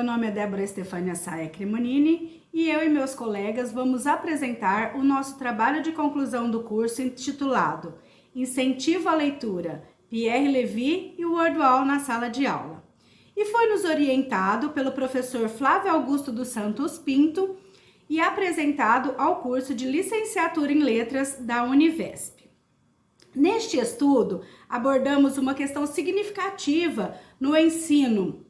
Meu nome é Débora Estefânia Saia Cremonini e eu e meus colegas vamos apresentar o nosso trabalho de conclusão do curso intitulado Incentivo à Leitura, Pierre Levy e o Wordwall na Sala de Aula. E foi nos orientado pelo professor Flávio Augusto dos Santos Pinto e apresentado ao curso de Licenciatura em Letras da Univesp. Neste estudo, abordamos uma questão significativa no ensino,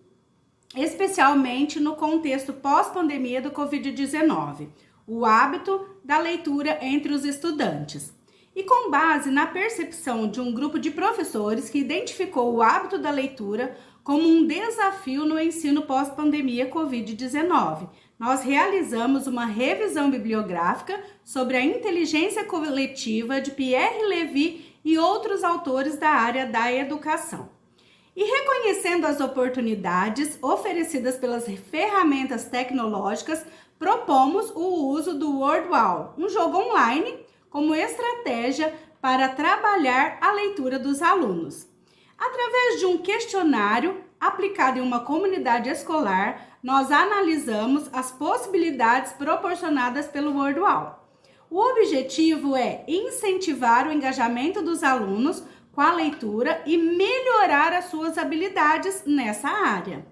especialmente no contexto pós-pandemia do Covid-19, o hábito da leitura entre os estudantes. E com base na percepção de um grupo de professores que identificou o hábito da leitura como um desafio no ensino pós-pandemia Covid-19, nós realizamos uma revisão bibliográfica sobre a inteligência coletiva de Pierre Levy e outros autores da área da educação. E reconhecendo as oportunidades oferecidas pelas ferramentas tecnológicas, propomos o uso do Wordwall, um jogo online, como estratégia para trabalhar a leitura dos alunos. Através de um questionário aplicado em uma comunidade escolar, nós analisamos as possibilidades proporcionadas pelo Wordwall. O objetivo é incentivar o engajamento dos alunos com a leitura e melhorar as suas habilidades nessa área.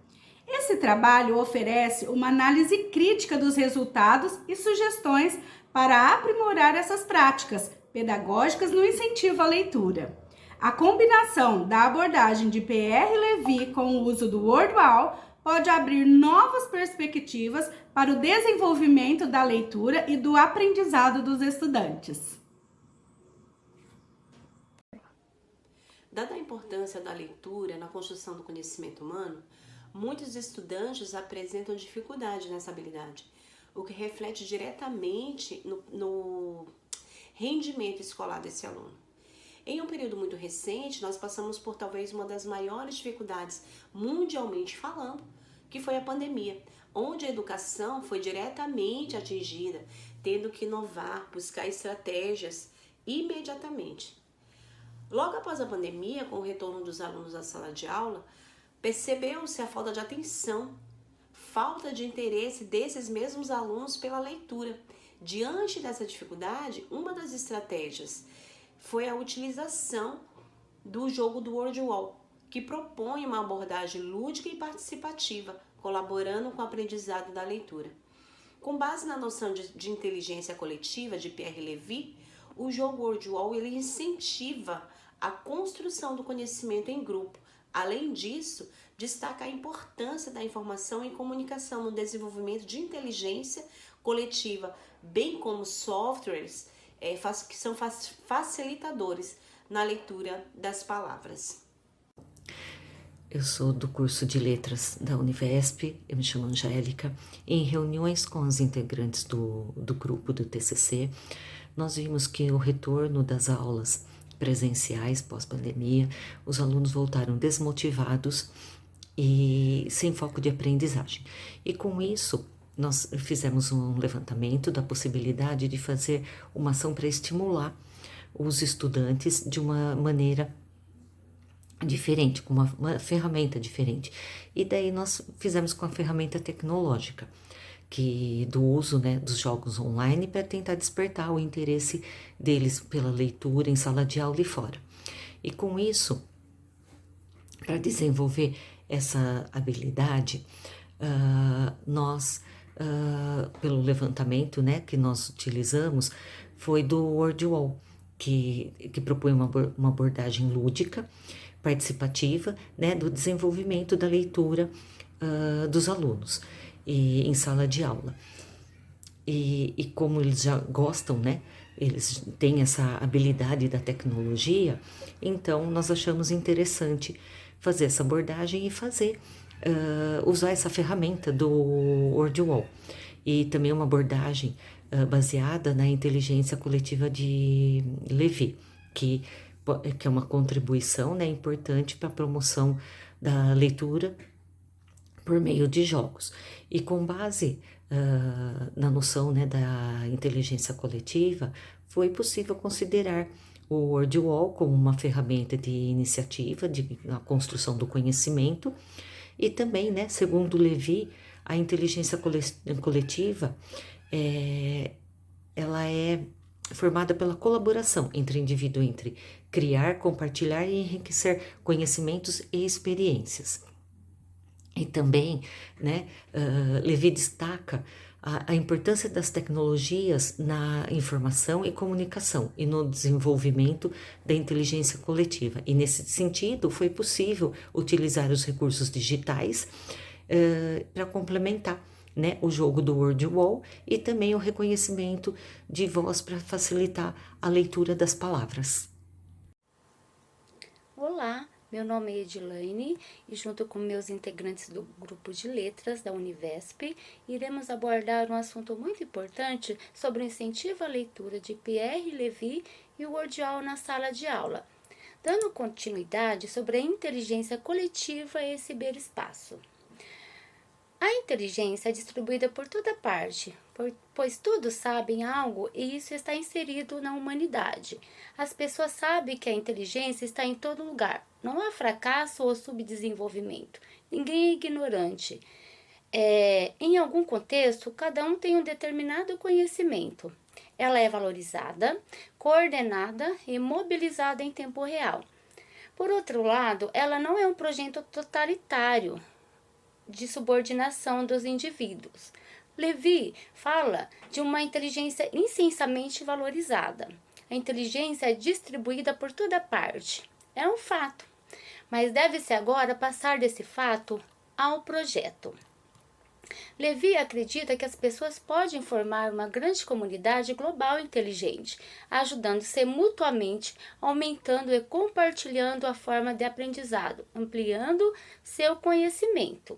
Esse trabalho oferece uma análise crítica dos resultados e sugestões para aprimorar essas práticas pedagógicas no incentivo à leitura. A combinação da abordagem de Pierre Levy com o uso do Wordwall pode abrir novas perspectivas para o desenvolvimento da leitura e do aprendizado dos estudantes. Dada a importância da leitura na construção do conhecimento humano, muitos estudantes apresentam dificuldade nessa habilidade, o que reflete diretamente no rendimento escolar desse aluno. Em um período muito recente, nós passamos por talvez uma das maiores dificuldades mundialmente falando, que foi a pandemia, onde a educação foi diretamente atingida, tendo que inovar, buscar estratégias imediatamente. Logo após a pandemia, com o retorno dos alunos à sala de aula, percebeu-se a falta de atenção, falta de interesse desses mesmos alunos pela leitura. Diante dessa dificuldade, uma das estratégias foi a utilização do jogo do Wordwall, que propõe uma abordagem lúdica e participativa, colaborando com o aprendizado da leitura. Com base na noção de inteligência coletiva de Pierre Levy, o jogo Wordwall ele incentiva a construção do conhecimento em grupo. Além disso, destaca a importância da informação e comunicação no desenvolvimento de inteligência coletiva, bem como softwares que são facilitadores na leitura das palavras. Eu sou do curso de Letras da Univesp, eu me chamo Angélica. Em reuniões com os integrantes do grupo do TCC, nós vimos que o retorno das aulas presenciais pós-pandemia, os alunos voltaram desmotivados e sem foco de aprendizagem. E com isso, nós fizemos um levantamento da possibilidade de fazer uma ação para estimular os estudantes de uma maneira diferente, com uma ferramenta diferente. E daí nós fizemos com a ferramenta tecnológica, do uso, dos jogos online para tentar despertar o interesse deles pela leitura em sala de aula e fora. E com isso, para desenvolver essa habilidade, nós, pelo levantamento que nós utilizamos, foi do Wordwall, que propõe uma abordagem lúdica, participativa, do desenvolvimento da leitura dos alunos em sala de aula. E como eles já gostam, eles têm essa habilidade da tecnologia, então nós achamos interessante fazer essa abordagem e usar essa ferramenta do Wordwall. E também uma abordagem baseada na inteligência coletiva de Levy, que é uma contribuição importante para a promoção da leitura por meio de jogos. E com base na noção da inteligência coletiva, foi possível considerar o Wordwall como uma ferramenta de iniciativa, de a construção do conhecimento, e também, segundo Levy, A inteligência coletiva, ela é formada pela colaboração entre indivíduo, entre criar, compartilhar e enriquecer conhecimentos e experiências. E também, né, Levi destaca a importância das tecnologias na informação e comunicação e no desenvolvimento da inteligência coletiva. E nesse sentido, foi possível utilizar os recursos digitais para complementar, né, o jogo do Wordwall e também o reconhecimento de voz para facilitar a leitura das palavras. Olá, meu nome é Edilane e junto com meus integrantes do grupo de letras da Univesp, iremos abordar um assunto muito importante sobre o incentivo à leitura de Pierre Levy e o Wordwall na sala de aula, dando continuidade sobre a inteligência coletiva e ciberespaço. A inteligência é distribuída por toda parte, pois todos sabem algo e isso está inserido na humanidade. As pessoas sabem que a inteligência está em todo lugar. Não há fracasso ou subdesenvolvimento. Ninguém é ignorante. Em algum contexto, cada um tem um determinado conhecimento. Ela é valorizada, coordenada e mobilizada em tempo real. Por outro lado, ela não é um projeto totalitário de subordinação dos indivíduos. Levy fala de uma inteligência intensamente valorizada. A inteligência é distribuída por toda parte. É um fato, mas deve-se agora passar desse fato ao projeto. Levy acredita que as pessoas podem formar uma grande comunidade global inteligente, ajudando-se mutuamente, aumentando e compartilhando a forma de aprendizado, ampliando seu conhecimento.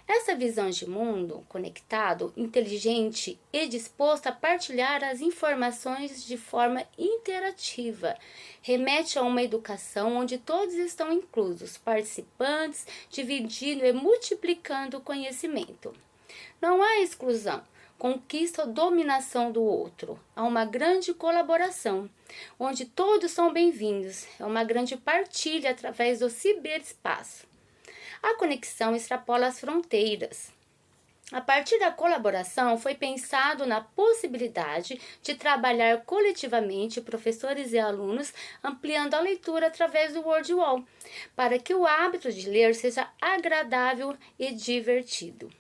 Essa visão de mundo conectado, inteligente e disposto a partilhar as informações de forma interativa remete a uma educação onde todos estão inclusos, participantes, dividindo e multiplicando o conhecimento. Não há exclusão, conquista ou dominação do outro. Há uma grande colaboração, onde todos são bem-vindos. É uma grande partilha através do ciberespaço. A conexão extrapola as fronteiras. A partir da colaboração, foi pensado na possibilidade de trabalhar coletivamente, professores e alunos, ampliando a leitura através do Wordwall, para que o hábito de ler seja agradável e divertido.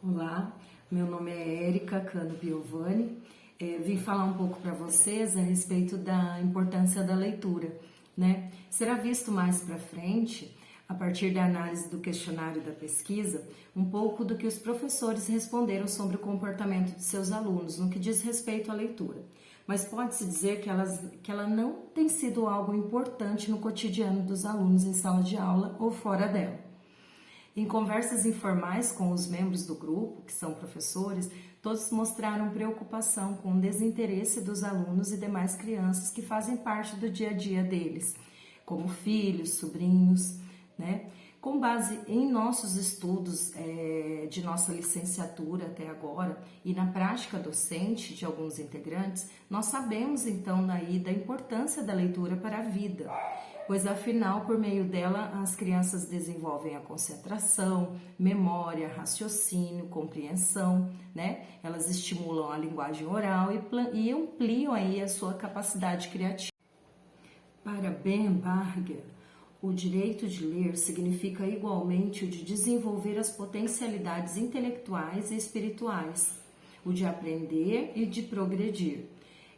Olá, meu nome é Érica Cano Piovani. Vim falar um pouco para vocês a respeito da importância da leitura, né? Será visto mais para frente, a partir da análise do questionário da pesquisa, um pouco do que os professores responderam sobre o comportamento de seus alunos no que diz respeito à leitura. Mas pode-se dizer que ela não tem sido algo importante no cotidiano dos alunos em sala de aula ou fora dela. Em conversas informais com os membros do grupo, que são professores, todos mostraram preocupação com o desinteresse dos alunos e demais crianças que fazem parte do dia a dia deles, como filhos, sobrinhos, né? Com base em nossos estudos de nossa licenciatura até agora e na prática docente de alguns integrantes, nós sabemos então daí da importância da leitura para a vida, pois afinal, por meio dela, as crianças desenvolvem a concentração, memória, raciocínio, compreensão, né? Elas estimulam a linguagem oral e ampliam aí a sua capacidade criativa. Para Bemberger, o direito de ler significa igualmente o de desenvolver as potencialidades intelectuais e espirituais, o de aprender e de progredir.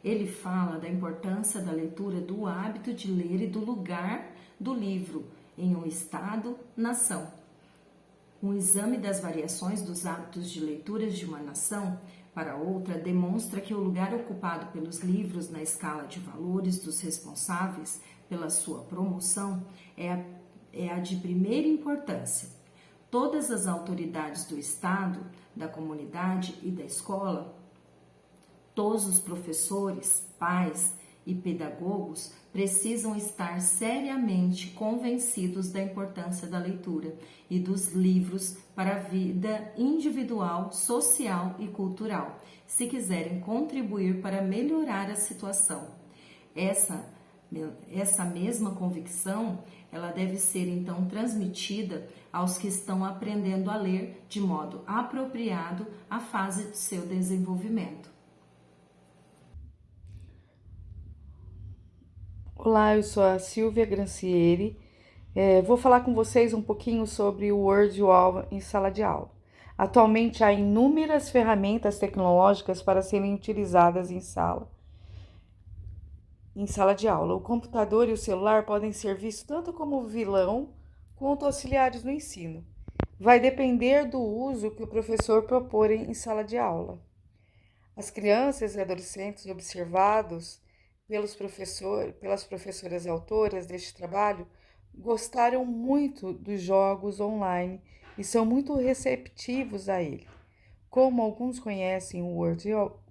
Ele fala da importância da leitura, do hábito de ler e do lugar do livro em um Estado-nação. Um exame das variações dos hábitos de leituras de uma nação para outra demonstra que o lugar ocupado pelos livros na escala de valores dos responsáveis pela sua promoção é a de primeira importância. Todas as autoridades do Estado, da comunidade e da escola, todos os professores, pais e pedagogos precisam estar seriamente convencidos da importância da leitura e dos livros para a vida individual, social e cultural, se quiserem contribuir para melhorar a situação. Essa Essa mesma convicção, ela deve ser então transmitida aos que estão aprendendo a ler de modo apropriado à fase de seu desenvolvimento. Olá, eu sou a Silvia Grancieri. Vou falar com vocês um pouquinho sobre o Word Wall em sala de aula. Atualmente há inúmeras ferramentas tecnológicas para serem utilizadas em sala de aula. O computador e o celular podem ser vistos tanto como vilão quanto auxiliares no ensino. Vai depender do uso que o professor propor em sala de aula. As crianças e adolescentes observados pelas professoras autoras deste trabalho gostaram muito dos jogos online e são muito receptivos a ele. Como alguns conhecem o WordWall,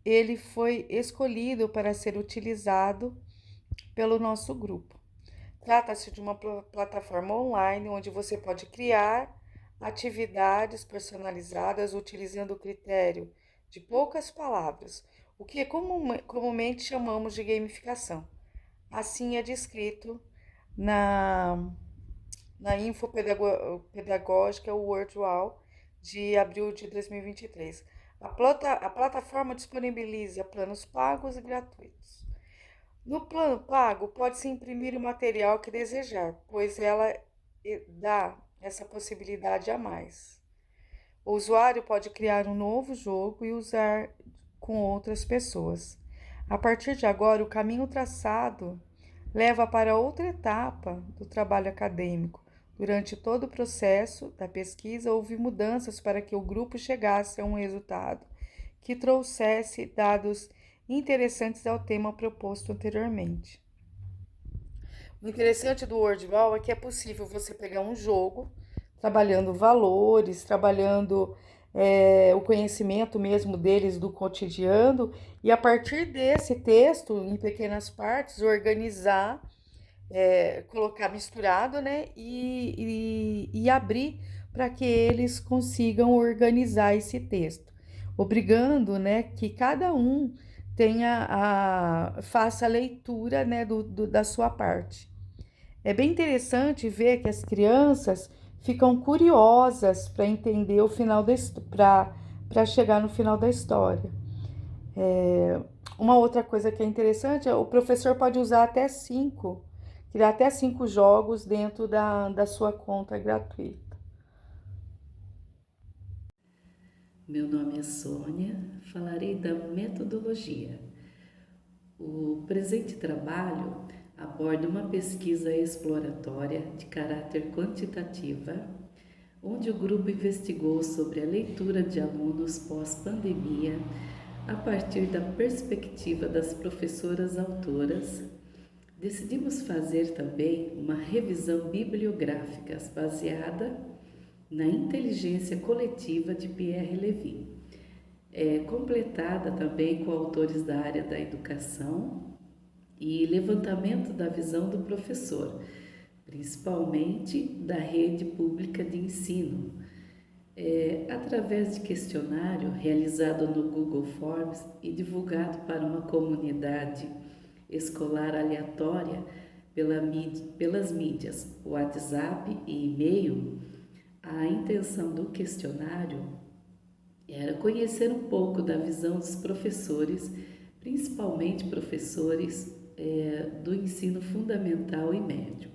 ele foi escolhido para ser utilizado pelo nosso grupo. Trata-se de uma plataforma online onde você pode criar atividades personalizadas utilizando o critério de poucas palavras, o que comumente chamamos de gamificação. Assim é descrito na info pedagógica WordWall de abril de 2023. A plataforma disponibiliza planos pagos e gratuitos. No plano pago, pode-se imprimir o material que desejar, pois ela dá essa possibilidade a mais. O usuário pode criar um novo jogo e usar com outras pessoas. A partir de agora, o caminho traçado leva para outra etapa do trabalho acadêmico. Durante todo o processo da pesquisa, houve mudanças para que o grupo chegasse a um resultado que trouxesse dados interessantes ao tema proposto anteriormente. O interessante do WordWall é que é possível você pegar um jogo, trabalhando valores, trabalhando o conhecimento mesmo deles do cotidiano, e a partir desse texto, em pequenas partes, organizar, colocar misturado, né, e abrir para que eles consigam organizar esse texto, obrigando, né, que cada um faça a leitura, né, da sua parte. É bem interessante ver que as crianças ficam curiosas para entender o final para chegar no final da história. Uma outra coisa que é interessante é o professor pode usar criar até 5 jogos dentro da sua conta gratuita. Meu nome é Sônia, falarei da metodologia. O presente trabalho aborda uma pesquisa exploratória de caráter quantitativa, onde o grupo investigou sobre a leitura de alunos pós-pandemia a partir da perspectiva das professoras autoras. Decidimos fazer também uma revisão bibliográfica baseada na inteligência coletiva de Pierre Levy, completada também com autores da área da educação e levantamento da visão do professor, principalmente da rede pública de ensino, através de questionário realizado no Google Forms e divulgado para uma comunidade escolar aleatória pelas mídias WhatsApp e e-mail. A intenção do questionário era conhecer um pouco da visão dos professores, principalmente professores do ensino fundamental e médio,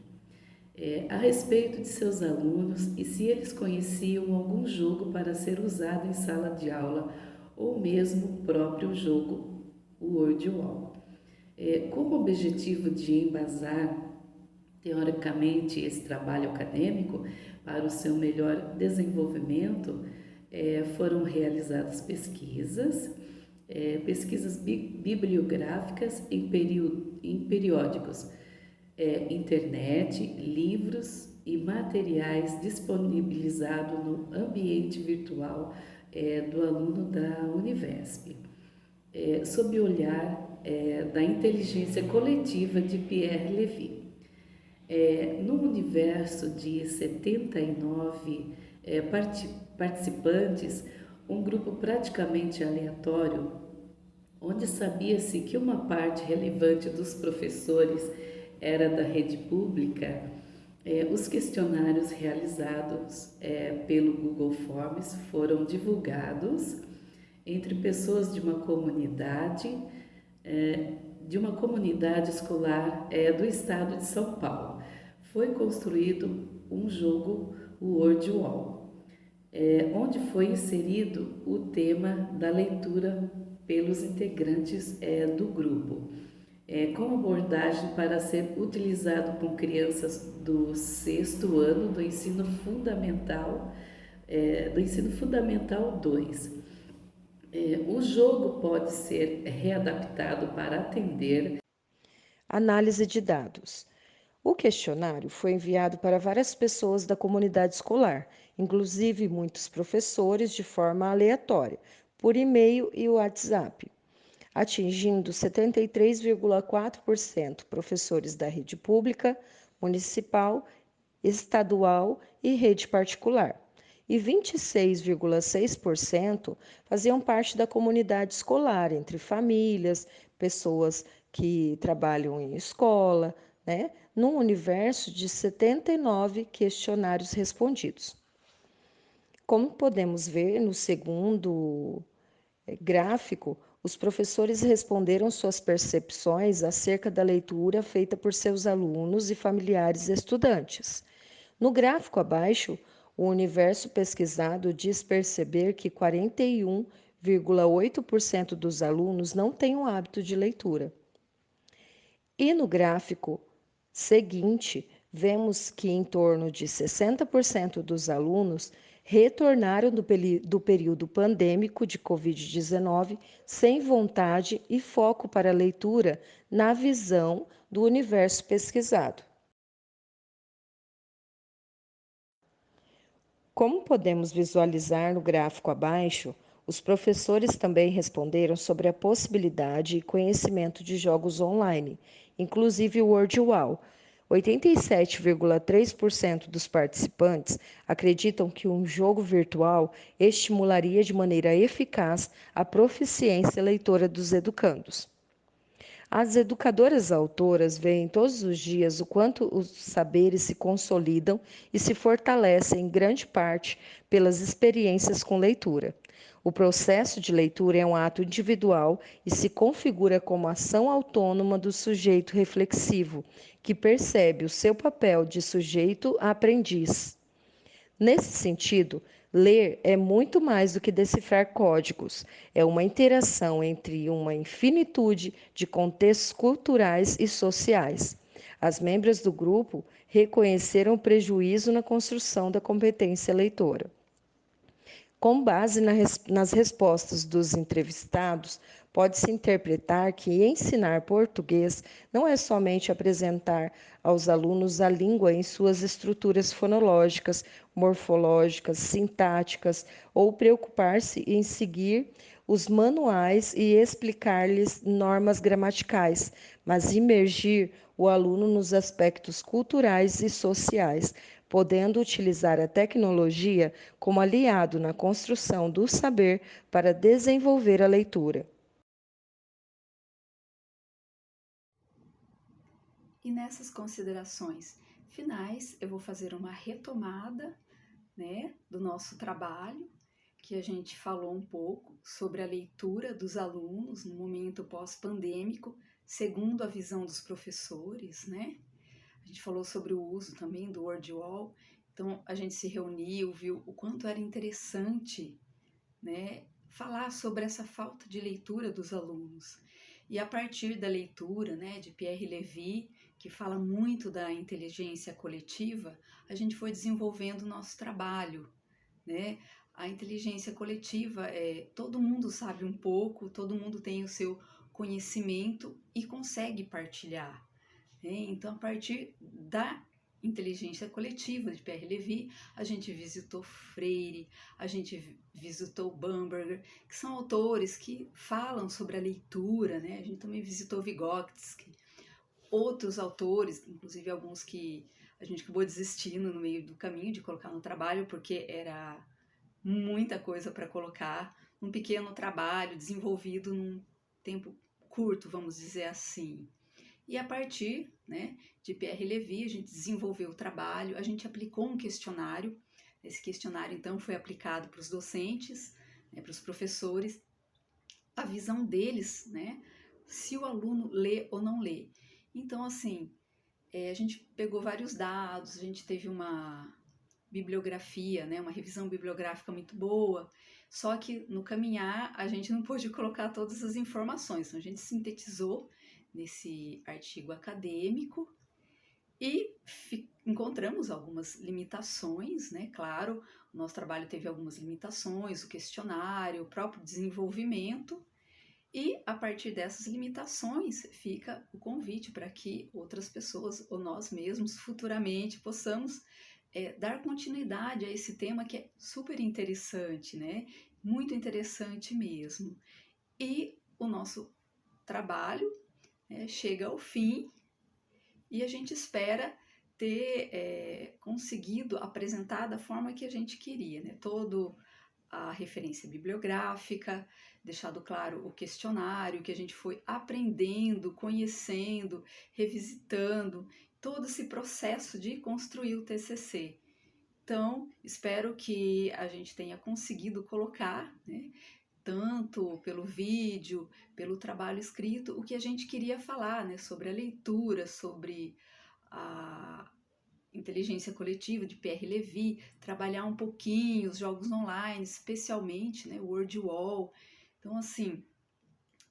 a respeito de seus alunos e se eles conheciam algum jogo para ser usado em sala de aula ou mesmo o próprio jogo, o WordWall. Com o objetivo de embasar teoricamente esse trabalho acadêmico para o seu melhor desenvolvimento, foram realizadas pesquisas bibliográficas em periódicos, internet, livros e materiais disponibilizados no ambiente virtual do aluno da Univesp, sob o olhar da inteligência coletiva de Pierre Levy. No universo de 79 participantes, um grupo praticamente aleatório onde sabia-se que uma parte relevante dos professores era da rede pública, os questionários realizados pelo Google Forms foram divulgados entre pessoas de uma comunidade escolar do estado de São Paulo. Foi construído um jogo, o Word Wall, onde foi inserido o tema da leitura pelos integrantes do grupo, com abordagem para ser utilizado com crianças do 6º ano do ensino fundamental, do ensino fundamental 2. O jogo pode ser readaptado para atender. Análise de dados. O questionário foi enviado para várias pessoas da comunidade escolar, inclusive muitos professores, de forma aleatória, por e-mail e WhatsApp, atingindo 73,4% professores da rede pública, municipal, estadual e rede particular, e 26,6% faziam parte da comunidade escolar, entre famílias, pessoas que trabalham em escola, né, num universo de 79 questionários respondidos. Como podemos ver no segundo gráfico, os professores responderam suas percepções acerca da leitura feita por seus alunos e familiares estudantes. No gráfico abaixo, o universo pesquisado diz perceber que 41,8% dos alunos não têm o hábito de leitura. E no gráfico seguinte, vemos que em torno de 60% dos alunos retornaram do período pandêmico de Covid-19 sem vontade e foco para a leitura na visão do universo pesquisado. Como podemos visualizar no gráfico abaixo, os professores também responderam sobre a possibilidade e conhecimento de jogos online, inclusive o Word Wall. 87,3% dos participantes acreditam que um jogo virtual estimularia de maneira eficaz a proficiência leitora dos educandos. As educadoras autoras veem todos os dias o quanto os saberes se consolidam e se fortalecem em grande parte pelas experiências com leitura. O processo de leitura é um ato individual e se configura como ação autônoma do sujeito reflexivo, que percebe o seu papel de sujeito aprendiz. Nesse sentido, ler é muito mais do que decifrar códigos, é uma interação entre uma infinitude de contextos culturais e sociais. As membros do grupo reconheceram o prejuízo na construção da competência leitora. Com base nas respostas dos entrevistados, pode-se interpretar que ensinar português não é somente apresentar aos alunos a língua em suas estruturas fonológicas, morfológicas, sintáticas, ou preocupar-se em seguir os manuais e explicar-lhes normas gramaticais, mas imergir o aluno nos aspectos culturais e sociais, podendo utilizar a tecnologia como aliado na construção do saber para desenvolver a leitura. E nessas considerações finais, eu vou fazer uma retomada, do nosso trabalho, que a gente falou um pouco sobre a leitura dos alunos no momento pós-pandêmico, segundo a visão dos professores, A gente falou sobre o uso também do Word Wall, então a gente se reuniu, viu o quanto era interessante, falar sobre essa falta de leitura dos alunos. E a partir da leitura, de Pierre Levy, que fala muito da inteligência coletiva, a gente foi desenvolvendo o nosso trabalho, A inteligência coletiva todo mundo sabe um pouco, todo mundo tem o seu conhecimento e consegue partilhar. Então, a partir da inteligência coletiva de Pierre Levy, a gente visitou Freire, a gente visitou Bamberger, que são autores que falam sobre a leitura, A gente também visitou Vygotsky, outros autores, inclusive alguns que a gente acabou desistindo no meio do caminho de colocar no trabalho, porque era muita coisa para colocar, um pequeno trabalho desenvolvido num tempo curto, vamos dizer assim. E a partir, né, de Pierre Levy, a gente desenvolveu o trabalho, a gente aplicou um questionário. Esse questionário, então, foi aplicado para os docentes, né, para os professores, a visão deles, né, se o aluno lê ou não lê. Então, assim, a gente pegou vários dados, a gente teve uma bibliografia, né, uma revisão bibliográfica muito boa, só que no caminhar a gente não pôde colocar todas as informações, então a gente sintetizou nesse artigo acadêmico e encontramos algumas limitações, né? Claro, o nosso trabalho teve algumas limitações, o questionário, o próprio desenvolvimento, e a partir dessas limitações fica o convite para que outras pessoas ou nós mesmos futuramente possamos dar continuidade a esse tema que é super interessante, né? Muito interessante mesmo. E o nosso trabalho chega ao fim e a gente espera ter conseguido apresentar da forma que a gente queria, né? Toda a referência bibliográfica, deixado claro o questionário que a gente foi aprendendo, conhecendo, revisitando, todo esse processo de construir o TCC. Então, espero que a gente tenha conseguido colocar, né, tanto pelo vídeo, pelo trabalho escrito, o que a gente queria falar, né, sobre a leitura, sobre a inteligência coletiva de Pierre Levy, trabalhar um pouquinho os jogos online, especialmente, né, o Word Wall. Então, assim,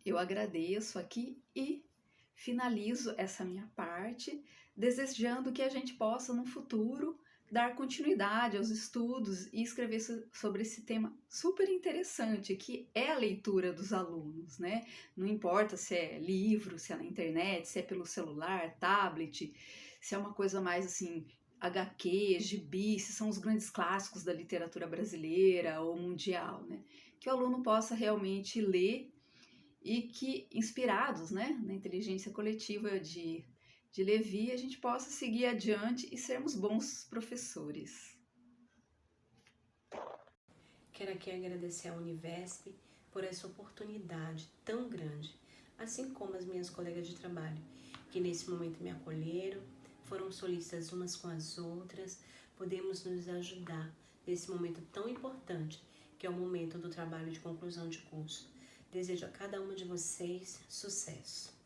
eu agradeço aqui e finalizo essa minha parte, desejando que a gente possa, no futuro, dar continuidade aos estudos e escrever sobre esse tema super interessante, que é a leitura dos alunos, né? Não importa se é livro, se é na internet, se é pelo celular, tablet, se é uma coisa mais assim, HQ, gibi, se são os grandes clássicos da literatura brasileira ou mundial, né? Que o aluno possa realmente ler e que, inspirados, né, na inteligência coletiva de Levy, a gente possa seguir adiante e sermos bons professores. Quero aqui agradecer à Univesp por essa oportunidade tão grande, assim como as minhas colegas de trabalho, que nesse momento me acolheram, foram solícitas umas com as outras, podemos nos ajudar nesse momento tão importante, que é o momento do trabalho de conclusão de curso. Desejo a cada uma de vocês sucesso.